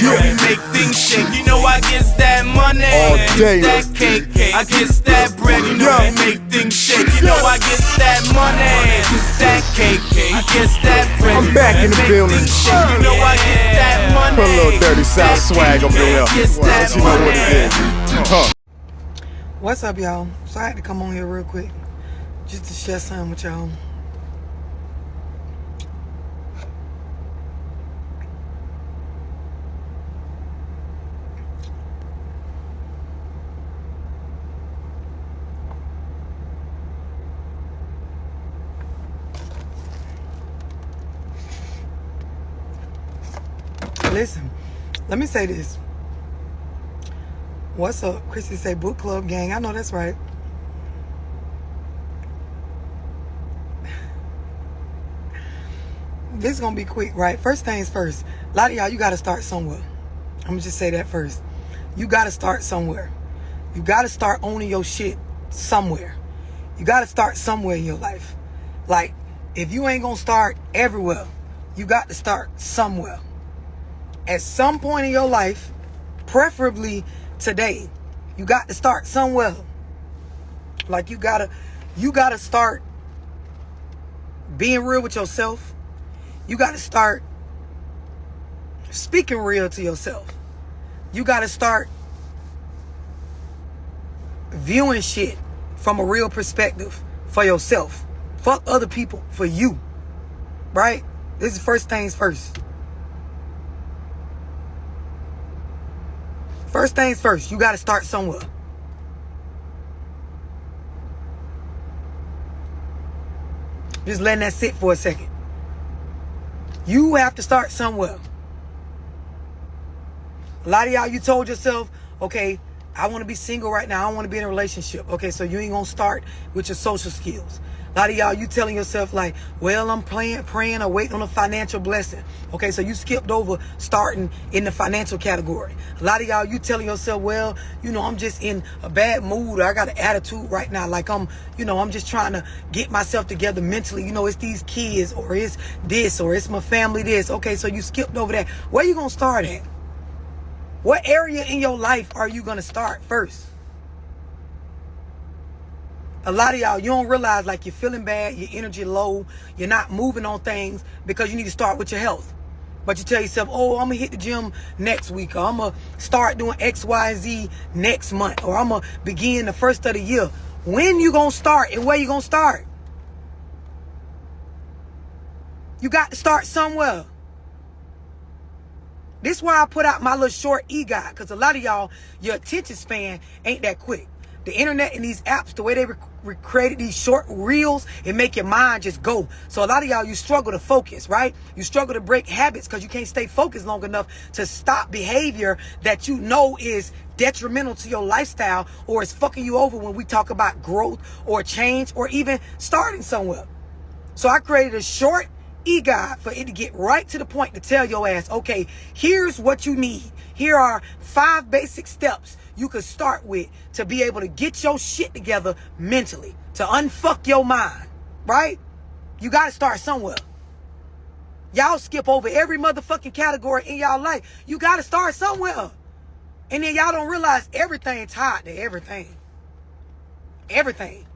know we make things shake. You know I gets that money, all day. that cake. I gets that bread. You know we make things shake. You know I gets that money, that cake. I gets that bread. I'm back in the building. You know I get that money. Put a little dirty South swag up in here. Well, you know what it is. What's up, y'all? So I had to come on here real quick just to share something with y'all. Listen, let me say this. What's up? Chrissy say book club gang. I know that's right. This is gonna be quick, right? First things first. A lot of y'all, you gotta start somewhere. I'm gonna just say that first. You gotta start somewhere. You gotta start owning your shit somewhere. You gotta start somewhere in your life. Like, if you ain't gonna start everywhere, you got to start somewhere. At some point in your life, preferably today, you got to start somewhere. Like you gotta start being real with yourself. You gotta start speaking real to yourself. You gotta start viewing shit from a real perspective for yourself. Fuck other people for you. Right? This is first things first. First things first, you got to start somewhere. Just letting that sit for a second. You have to start somewhere. A lot of y'all, you told yourself, okay, I want to be single right now. I don't want to be in a relationship. Okay, so you ain't going to start with your social skills. A lot of y'all, you telling yourself like, well, I'm praying or waiting on a financial blessing. Okay, so you skipped over starting in the financial category. A lot of y'all, you telling yourself, well, you know, I'm just in a bad mood, or I got an attitude right now. Like I'm just trying to get myself together mentally. You know, it's these kids, or it's this, or it's my family this. Okay, so you skipped over that. Where you going to start at? What area in your life are you going to start first? A lot of y'all, you don't realize like you're feeling bad, your energy low, you're not moving on things because you need to start with your health. But you tell yourself, oh, I'm going to hit the gym next week, or I'm going to start doing X, Y, and Z next month, or I'm going to begin the first of the year. When you going to start and where you going to start? You got to start somewhere. This is why I put out my little short e-guide, because a lot of y'all, your attention span ain't that quick. The internet and these apps, the way they created these short reels, it make your mind just go. So a lot of y'all, you struggle to focus, right? You struggle to break habits because you can't stay focused long enough to stop behavior that you know is detrimental to your lifestyle, or is fucking you over when we talk about growth or change or even starting somewhere. So I created a short e-guide for it to get right to the point to tell your ass, okay, here's what you need. Here are 5 basic steps you could start with to be able to get your shit together mentally, to unfuck your mind, right? You got to start somewhere. Y'all skip over every motherfucking category in y'all life. You got to start somewhere. And then y'all don't realize everything tied to everything. Everything.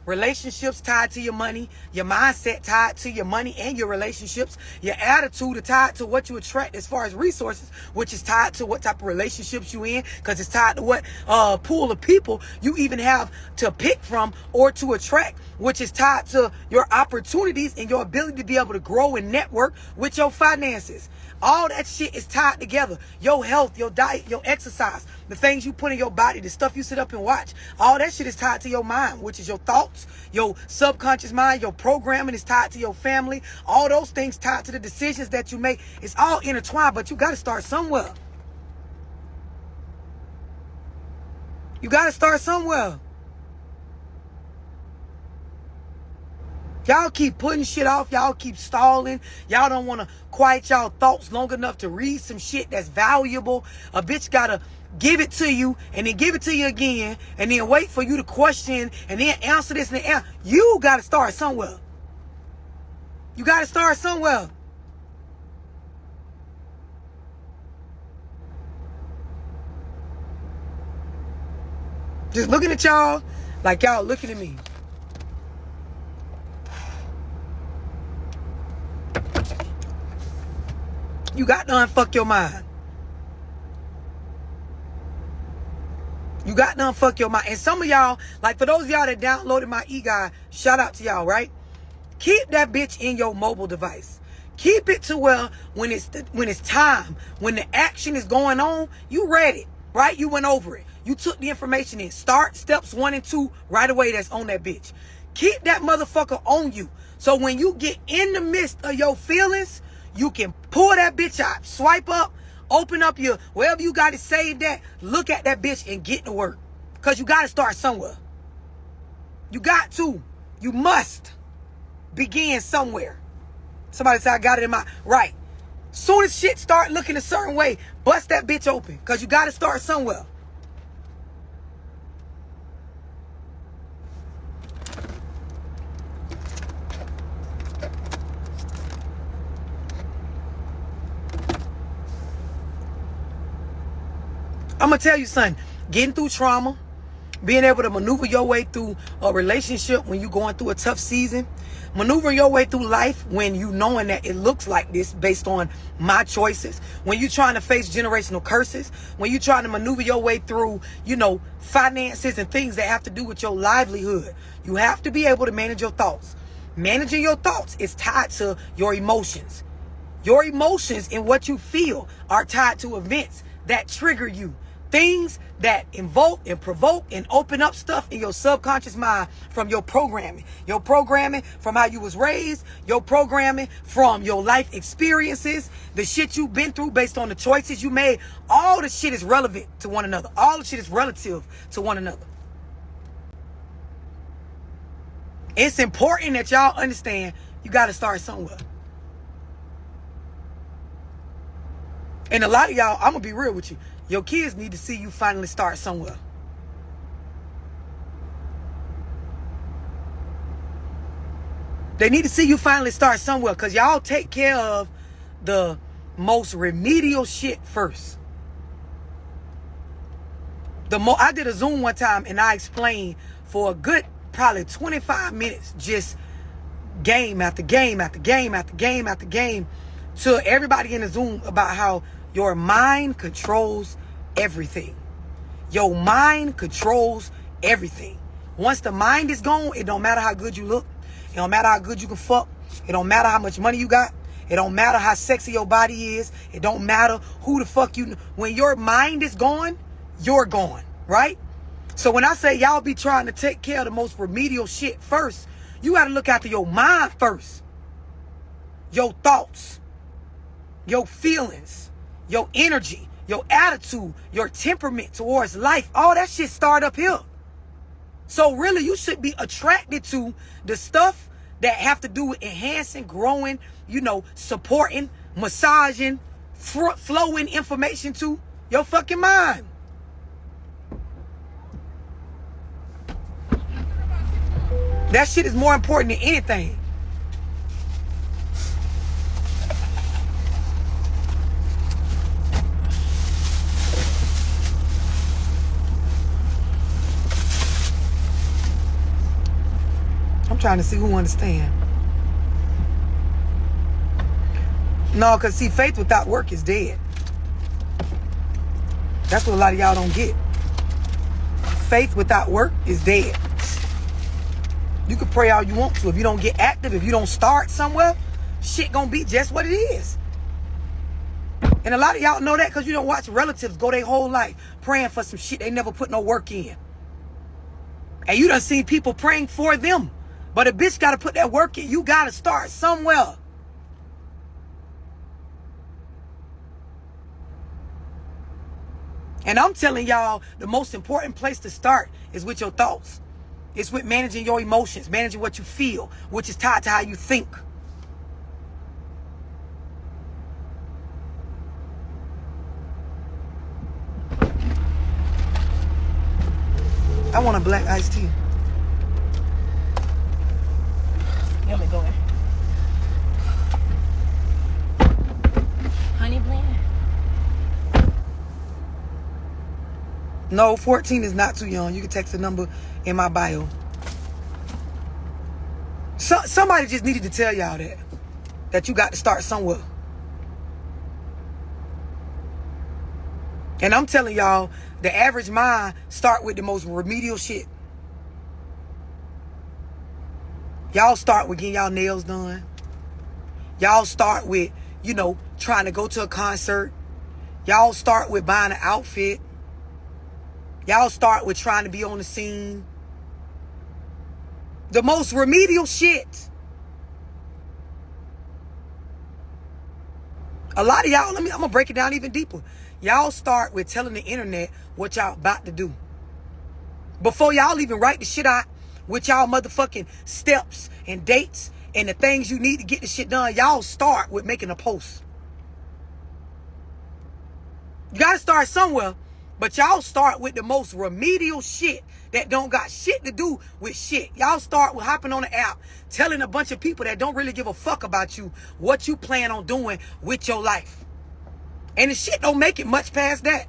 Relationships tied to your money, your mindset tied to your money and your relationships, your attitude is tied to what you attract as far as resources, which is tied to what type of relationships you in, because it's tied to what pool of people you even have to pick from or to attract, which is tied to your opportunities and your ability to be able to grow and network with your finances. All that shit is tied together. Your health, your diet, your exercise, the things you put in your body, the stuff you sit up and watch, all that shit is tied to your mind, which is your thoughts, your subconscious mind, your programming is tied to your family. All those things tied to the decisions that you make. It's all intertwined, but you got to start somewhere. You got to start somewhere. Y'all keep putting shit off. Y'all keep stalling. Y'all don't want to quiet y'all thoughts long enough to read some shit that's valuable. A bitch got to give it to you and then give it to you again and then wait for you to question and then answer this and then you got to start somewhere. You got to start somewhere. Just looking at y'all like y'all looking at me. You got to unfuck your mind. You got to unfuck your mind. And some of y'all, like for those of y'all that downloaded my e-guide, shout out to y'all, right? Keep that bitch in your mobile device. Keep it to where when it's time, when the action is going on, you read it, right? You went over it. You took the information in. Start steps 1 and 2 right away. That's on that bitch. Keep that motherfucker on you. So when you get in the midst of your feelings, you can pull that bitch out, swipe up, open up your, wherever you got to save that, look at that bitch and get to work. Because you got to start somewhere. You got to. You must begin somewhere. Somebody said, I got it in my, right. Soon as shit start looking a certain way, bust that bitch open. Because you got to start somewhere. I'm going to tell you something. Getting through trauma, being able to maneuver your way through a relationship when you're going through a tough season, maneuvering your way through life when you knowing that it looks like this based on my choices, when you're trying to face generational curses, when you're trying to maneuver your way through, you know, finances and things that have to do with your livelihood. You have to be able to manage your thoughts. Managing your thoughts is tied to your emotions. Your emotions and what you feel are tied to events that trigger you. Things that invoke and provoke and open up stuff in your subconscious mind from your programming. Your programming from how you was raised. Your programming from your life experiences. The shit you've been through based on the choices you made. All the shit is relevant to one another. All the shit is relative to one another. It's important that y'all understand you got to start somewhere. And a lot of y'all, I'm going to be real with you. Your kids need to see you finally start somewhere. They need to see you finally start somewhere because y'all take care of the most remedial shit first. I did a Zoom one time and I explained for a good probably 25 minutes just game after game after game after game after game to everybody in the Zoom about how your mind controls everything. Your mind controls everything. Once the mind is gone, it don't matter how good you look. It don't matter how good you can fuck. It don't matter how much money you got. It don't matter how sexy your body is. It don't matter who the fuck you... When your mind is gone, you're gone, right? So when I say y'all be trying to take care of the most remedial shit first, you got to look after your mind first. Your thoughts. Your feelings. Your energy. Your attitude. Your temperament towards life. All that shit start up here. So really, you should be attracted to the stuff that have to do with enhancing, growing, you know, supporting, massaging, flowing information to your fucking mind. That shit is more important than anything. I'm trying to see who understand. No, because see, faith without work is dead. That's what a lot of y'all don't get. Faith without work is dead. You can pray all you want to. If you don't get active, if you don't start somewhere, shit gonna be just what it is. And a lot of y'all know that because you don't watch relatives go their whole life praying for some shit they never put no work in. And you done seen people praying for them. But a bitch gotta put that work in. You gotta start somewhere. And I'm telling y'all, the most important place to start is with your thoughts. It's with managing your emotions, managing what you feel, which is tied to how you think. I want a black iced tea. You want me to go in? Honey blend? No, 14 is not too young. You can text the number in my bio. Somebody just needed to tell y'all that you got to start somewhere. And I'm telling y'all, the average mind start with the most remedial shit. Y'all start with getting y'all nails done. Y'all start with, trying to go to a concert. Y'all start with buying an outfit. Y'all start with trying to be on the scene. The most remedial shit. A lot of y'all, I'm going to break it down even deeper. Y'all start with telling the internet what y'all about to do. Before y'all even write the shit out with y'all motherfucking steps and dates and the things you need to get the shit done, y'all start with making a post. You got to start somewhere, but y'all start with the most remedial shit that don't got shit to do with shit. Y'all start with hopping on the app, telling a bunch of people that don't really give a fuck about you what you plan on doing with your life. And the shit don't make it much past that.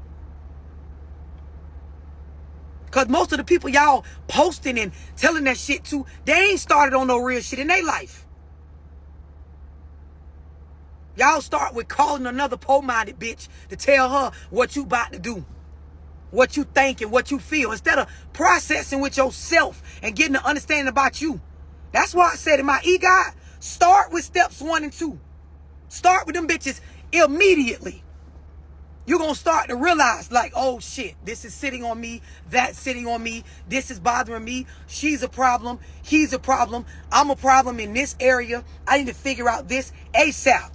Because most of the people y'all posting and telling that shit to, they ain't started on no real shit in their life. Y'all start with calling another poor-minded bitch to tell her what you about to do, what you think and what you feel, instead of processing with yourself and getting an understanding about you. That's why I said in my e-guide, start with steps 1 and 2. Start with them bitches immediately. You're going to start to realize, like, oh shit, this is sitting on me, that's sitting on me, this is bothering me, she's a problem, he's a problem, I'm a problem in this area, I need to figure out this ASAP.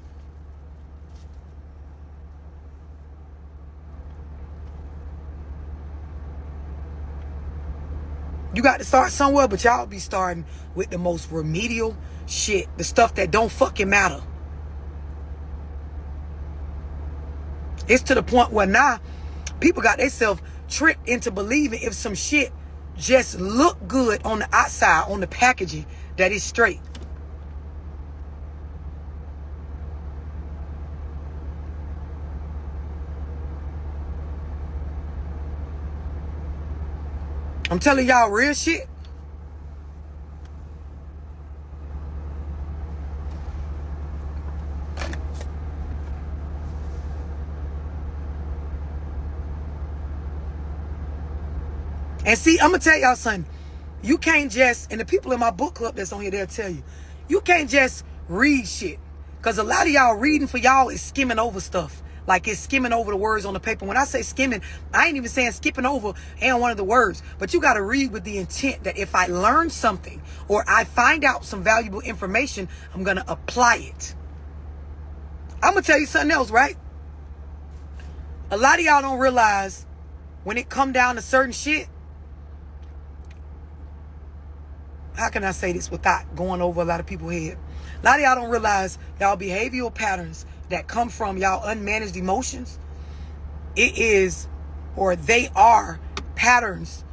You got to start somewhere, but y'all be starting with the most remedial shit, the stuff that don't fucking matter. It's to the point where now people got themselves tricked into believing if some shit just look good on the outside, on the packaging, that it's straight. I'm telling y'all real shit. And see, I'm going to tell y'all something. You can't just, and the people in my book club that's on here, they'll tell you, you can't just read shit. Because a lot of y'all reading for y'all is skimming over stuff. Like it's skimming over the words on the paper. When I say skimming, I ain't even saying skipping over and one of the words. But you got to read with the intent that if I learn something or I find out some valuable information, I'm going to apply it. I'm going to tell you something else, right? A lot of y'all don't realize when it come down to certain shit, how can I say this without going over a lot of people's head? A lot of y'all don't realize y'all behavioral patterns that come from y'all unmanaged emotions. It is, or they are, patterns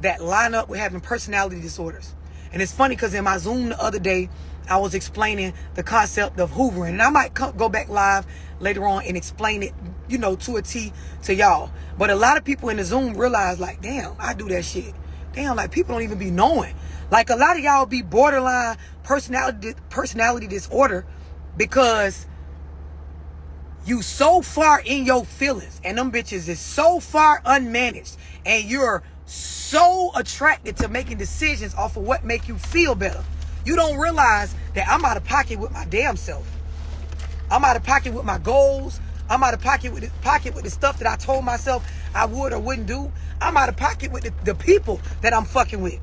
that line up with having personality disorders. And it's funny because in my Zoom the other day, I was explaining the concept of hoovering. And I might go back live later on and explain it, to a T to y'all. But a lot of people in the Zoom realize, like, damn, I do that shit. Damn, like, people don't even be knowing. Like, a lot of y'all be borderline personality disorder because you so far in your feelings and them bitches is so far unmanaged and you're so attracted to making decisions off of what make you feel better. You don't realize that I'm out of pocket with my damn self. I'm out of pocket with my goals. I'm out of pocket with the stuff that I told myself I would or wouldn't do. I'm out of pocket with the people that I'm fucking with.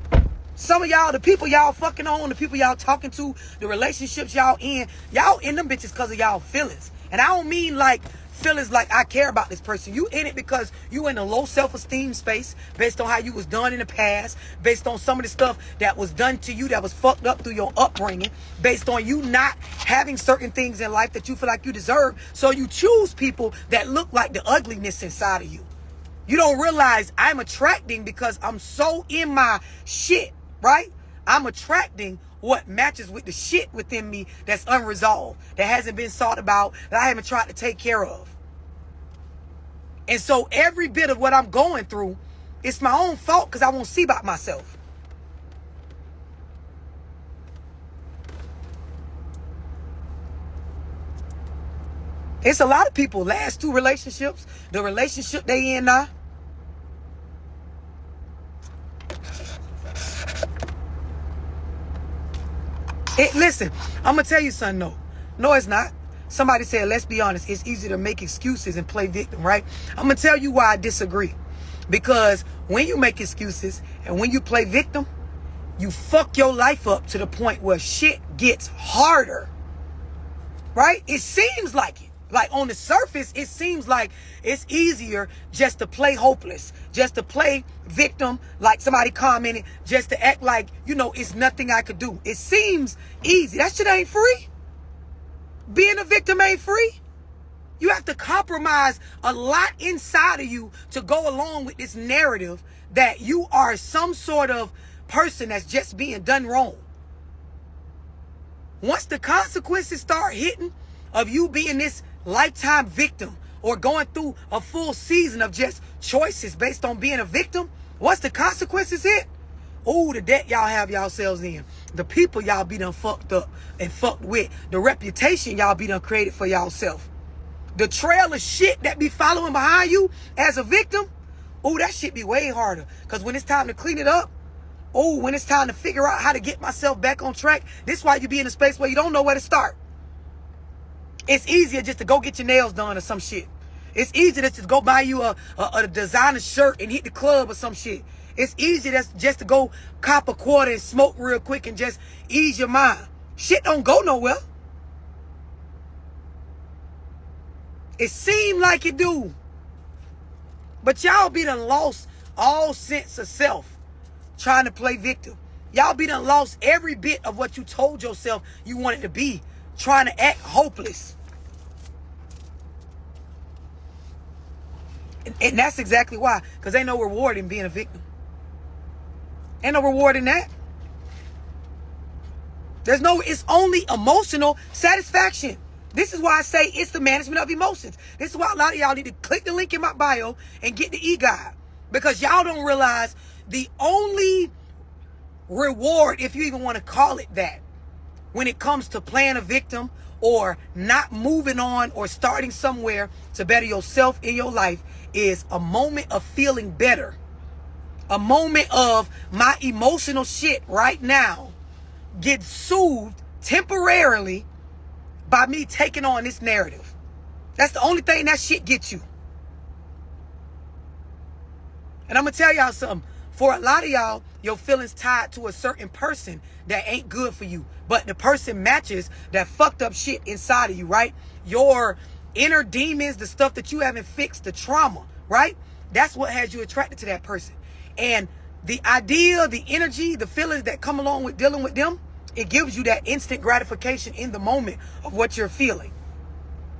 Some of y'all, the people y'all fucking on, the people y'all talking to, the relationships y'all in them bitches because of y'all feelings. And I don't mean like feelings like I care about this person. You in it because you in a low self-esteem space based on how you was done in the past, based on some of the stuff that was done to you that was fucked up through your upbringing, based on you not having certain things in life that you feel like you deserve. So you choose people that look like the ugliness inside of you. You don't realize I'm attracting because I'm so in my shit, right? I'm attracting what matches with the shit within me that's unresolved, that hasn't been sought about, that I haven't tried to take care of. And so every bit of what I'm going through It's my own fault because I won't see about myself. It's a lot of people, last 2 relationships, the relationship they in now. Listen, I'm going to tell you something, no. No, it's not. Somebody said, let's be honest, it's easy to make excuses and play victim, right? I'm going to tell you why I disagree. Because when you make excuses and when you play victim, you fuck your life up to the point where shit gets harder. Right? It seems like it. Like on the surface, it seems like it's easier just to play hopeless, just to play victim, like somebody commented, just to act like, you know, it's nothing I could do. It seems easy. That shit ain't free. Being a victim ain't free. You have to compromise a lot inside of you to go along with this narrative that you are some sort of person that's just being done wrong. Once the consequences start hitting of you being this lifetime victim or going through a full season of just choices based on being a victim, once the consequences hit, oh, the debt y'all have yourselves in, the people y'all be done fucked up and fucked with, the reputation y'all be done created for yourself, the trail of shit that be following behind you as a victim, oh, that shit be way harder. Because when it's time to clean it up, oh, when it's time to figure out how to get myself back on track, this is why you be in a space where you don't know where to start. It's easier just to go get your nails done or some shit. It's easier to just go buy you a designer shirt and hit the club or some shit. It's easier just to go cop a quarter and smoke real quick and just ease your mind. Shit don't go nowhere. It seemed like it do. But y'all be done lost all sense of self trying to play victim. Y'all be done lost every bit of what you told yourself you wanted to be, trying to act hopeless. And that's exactly why. Because ain't no reward in being a victim. Ain't no reward in that. It's only emotional satisfaction. This is why I say it's the management of emotions. This is why a lot of y'all need to click the link in my bio and get the e-guide. Because y'all don't realize the only reward, if you even want to call it that, when it comes to playing a victim or not moving on or starting somewhere to better yourself in your life, is a moment of feeling better. A moment of my emotional shit right now gets soothed temporarily by me taking on this narrative. That's the only thing that shit gets you. And I'm going to tell y'all something. For a lot of y'all, your feelings tied to a certain person that ain't good for you. But the person matches that fucked up shit inside of you, right? Your inner demons, the stuff that you haven't fixed, the trauma, right? That's what has you attracted to that person. And the idea, the energy, the feelings that come along with dealing with them, it gives you that instant gratification in the moment of what you're feeling.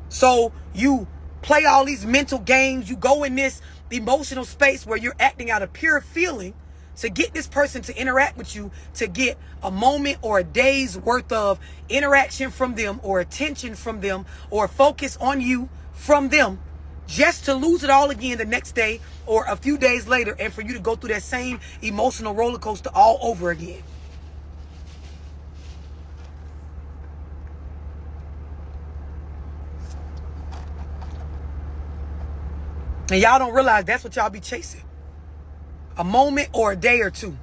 So you play all these mental games. You go in this emotional space where you're acting out of pure feeling to get this person to interact with you, to get a moment or a day's worth of interaction from them or attention from them or focus on you from them, just to lose it all again the next day or a few days later, and for you to go through that same emotional roller coaster all over again. And y'all don't realize that's what y'all be chasing. A moment or a day or two.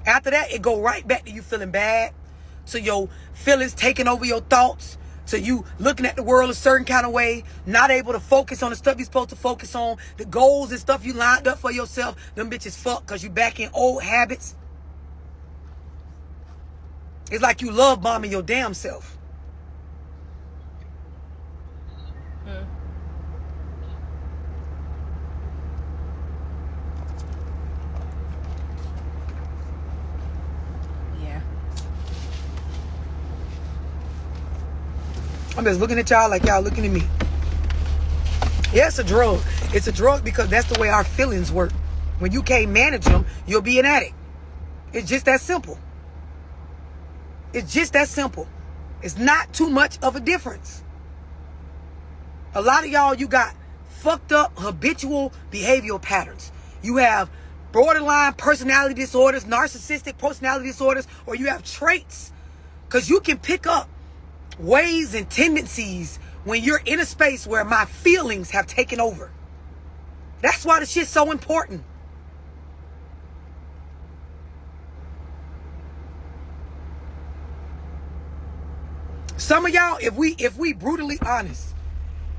After that, it go right back to you feeling bad, to your feelings taking over your thoughts, to you looking at the world a certain kind of way, not able to focus on the stuff you're supposed to focus on, the goals and stuff you lined up for yourself, them bitches fuck because you back in old habits. It's like you love bombing your damn self. I'm just looking at y'all like y'all looking at me. Yeah, it's a drug. It's a drug because that's the way our feelings work. When you can't manage them, you'll be an addict. It's just that simple. It's just that simple. It's not too much of a difference. A lot of y'all, you got fucked up habitual behavioral patterns. You have borderline personality disorders, narcissistic personality disorders, or you have traits. Because you can pick up ways and tendencies when you're in a space where my feelings have taken over. That's why the shit's so important. Some of y'all, if we brutally honest,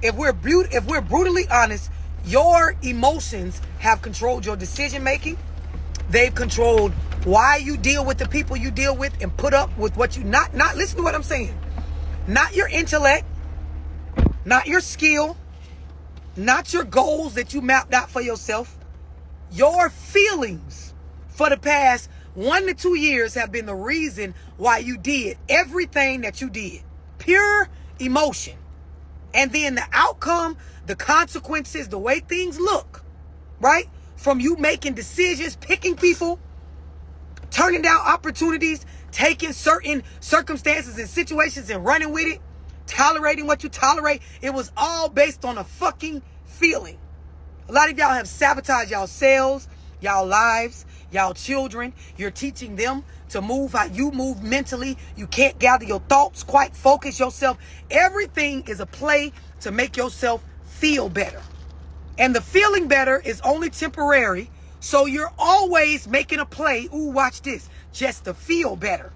if we're brutally honest, your emotions have controlled your decision making. They've controlled why you deal with the people you deal with and put up with what you not listen to what I'm saying. Not your intellect, not your skill, not your goals that you mapped out for yourself. Your feelings for the past 1 to 2 years have been the reason why you did everything that you did. Pure emotion. And then the outcome, the consequences, the way things look, right? From you making decisions, picking people, turning down opportunities, taking certain circumstances and situations and running with it, tolerating what you tolerate. It was all based on a fucking feeling. A lot of y'all have sabotaged yourselves, y'all lives, y'all children. You're teaching them to move how you move mentally. You can't gather your thoughts, quite focus yourself. Everything is a play to make yourself feel better. And the feeling better is only temporary. So you're always making a play. Ooh, watch this. Just to feel better.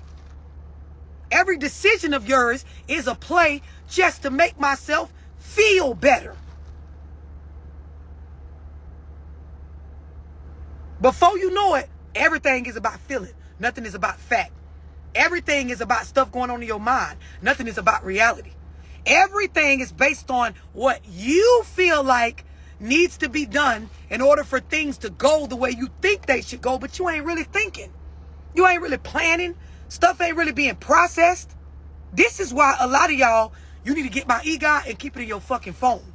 Every decision of yours is a play just to make myself feel better. Before you know it, everything is about feeling. Nothing is about fact. Everything is about stuff going on in your mind. Nothing is about reality. Everything is based on what you feel like needs to be done in order for things to go the way you think they should go, but you ain't really thinking. You ain't really planning. Stuff ain't really being processed. This is why a lot of y'all, you need to get my EGOT and keep it in your fucking phone.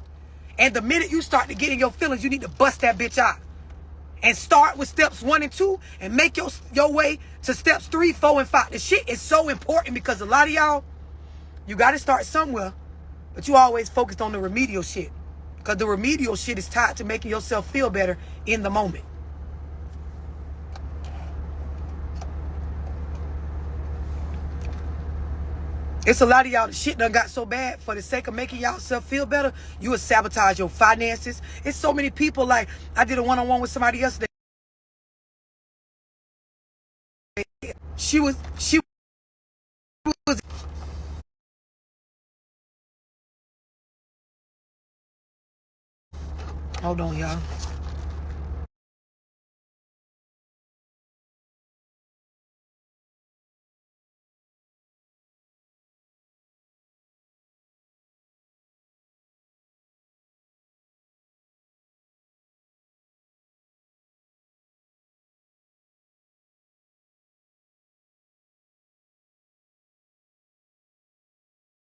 And the minute you start to get in your feelings, you need to bust that bitch out. And start with steps 1 and 2 and make your way to steps 3, 4, and 5. The shit is so important because a lot of y'all, you got to start somewhere, but you always focused on the remedial shit. Because the remedial shit is tied to making yourself feel better in the moment. It's a lot of y'all, the shit done got so bad for the sake of making y'all self feel better, you will sabotage your finances. It's so many people, like, I did a one-on-one with somebody yesterday. She was, hold on, y'all.